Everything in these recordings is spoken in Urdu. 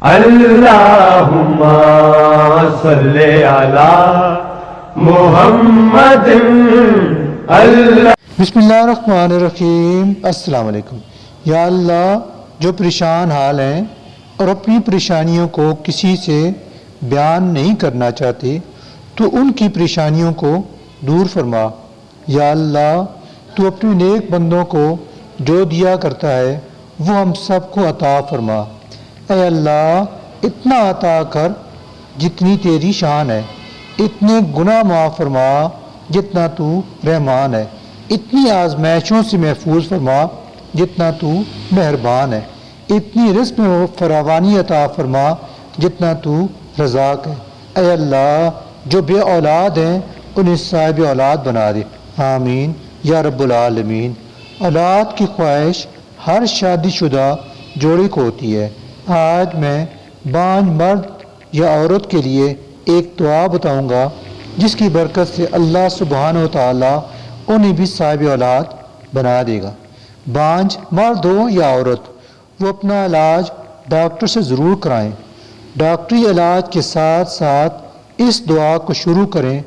اللہم صلی علی محمد بسم اللہ الرحمن الرحیم۔ السلام علیکم۔ یا اللہ، جو پریشان حال ہیں اور اپنی پریشانیوں کو کسی سے بیان نہیں کرنا چاہتے تو ان کی پریشانیوں کو دور فرما۔ یا اللہ، تو اپنے نیک بندوں کو جو دیا کرتا ہے وہ ہم سب کو عطا فرما۔ اے اللہ، اتنا عطا کر جتنی تیری شان ہے، اتنے گناہ معاف فرما جتنا تو رحمان ہے، اتنی آزمائشوں سے محفوظ فرما جتنا تو مہربان ہے، اتنی رزق میں فراوانی عطا فرما جتنا تو رزاق ہے۔ اے اللہ، جو بے اولاد ہیں انہیں صاحب اولاد بنا دے، آمین یا رب العالمین۔ اولاد کی خواہش ہر شادی شدہ جوڑے کو ہوتی ہے۔ آج میں بانجھ مرد یا عورت کے لیے ایک دعا بتاؤں گا جس کی برکت سے اللہ سبحانہ و تعالیٰ انہیں بھی صاحب اولاد بنا دے گا۔ بانجھ مرد ہو یا عورت، وہ اپنا علاج ڈاکٹر سے ضرور کرائیں۔ ڈاکٹری علاج کے ساتھ ساتھ اس دعا کو شروع کریں،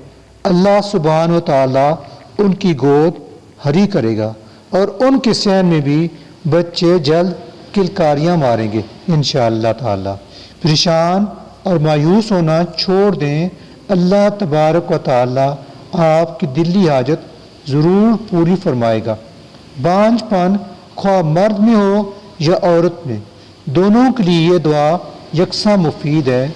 اللہ سبحانہ و تعالیٰ ان کی گود ہری کرے گا اور ان کے صحن میں بھی بچے جلد کلکاریاں ماریں گے انشاءاللہ تعالیٰ۔ پریشان اور مایوس ہونا چھوڑ دیں، اللہ تبارک و تعالیٰ آپ کی دلی حاجت ضرور پوری فرمائے گا۔ بانجھ پن خواہ مرد میں ہو یا عورت میں، دونوں کے لیے یہ دعا یکساں مفید ہے۔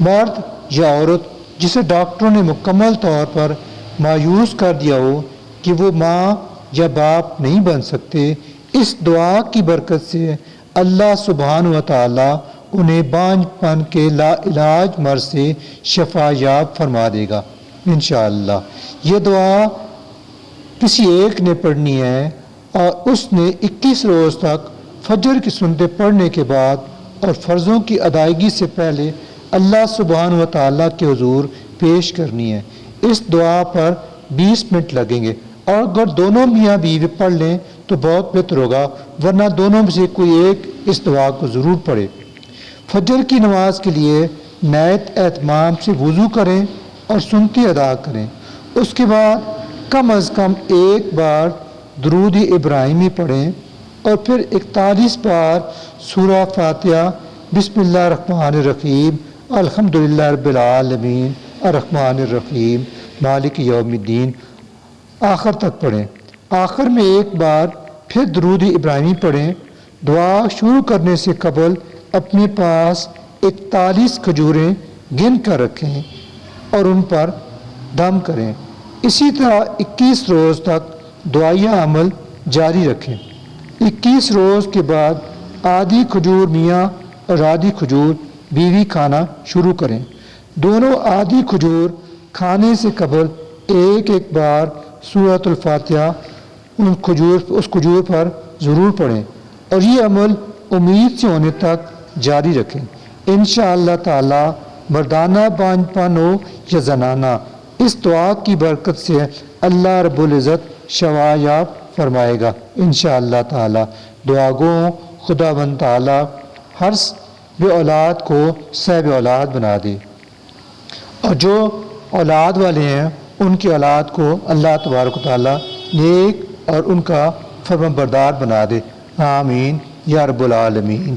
مرد یا عورت جسے ڈاکٹروں نے مکمل طور پر مایوس کر دیا ہو کہ وہ ماں یا باپ نہیں بن سکتے، اس دعا کی برکت سے اللہ سبحانہ و تعالیٰ انہیں بانجھ پن کے لا علاج مرض سے شفا یاب فرما دے گا انشاءاللہ۔ یہ دعا کسی ایک نے پڑھنی ہے اور اس نے 21 روز تک فجر کی سنتیں پڑھنے کے بعد اور فرضوں کی ادائیگی سے پہلے اللہ سبحانہ و تعالیٰ کے حضور پیش کرنی ہے۔ اس دعا پر 20 منٹ لگیں گے اور اگر دونوں میاں بیوی پڑھ لیں تو بہت بہتر ہوگا، ورنہ دونوں میں سے کوئی ایک اس دعا کو ضرور پڑھے۔ فجر کی نماز کے لیے نیت اہتمام سے وضو کریں اور سنتی ادا کریں۔ اس کے بعد کم از کم ایک بار درود ابراہیمی پڑھیں اور پھر 41 بار سورہ فاتحہ بسم اللہ الرحمن الرحیم الحمدللہ رب العالمین الرحمن الرحیم مالک یوم الدین آخر تک پڑھیں۔ آخر میں ایک بار پھر درود ابراہیمی پڑھیں۔ دعا شروع کرنے سے قبل اپنے پاس 41 کھجوریں گن کر رکھیں اور ان پر دم کریں۔ اسی طرح 21 روز تک دعائیہ عمل جاری رکھیں۔ 21 روز کے بعد آدھی کھجور میاں اور آدھی کھجور بیوی کھانا شروع کریں۔ دونوں آدھی کھجور کھانے سے قبل ایک ایک بار سورۃ الفاتحہ اس کھجور پر ضرور پڑھیں اور یہ عمل امید سے ہونے تک جاری رکھیں۔ انشاءاللہ تعالی مردانہ بانجھ پن ہو یا زنانہ، اس دعا کی برکت سے اللہ رب العزت شفا یاب فرمائے گا انشاءاللہ تعالی۔ دعا گو خداوند تعالی ہر بے اولاد کو صاحب اولاد بنا دے اور جو اولاد والے ہیں ان کی اولاد کو اللہ تبارک و تعالی نیک اور ان کا فرمانبردار بنا دے، آمین یا رب العالمین۔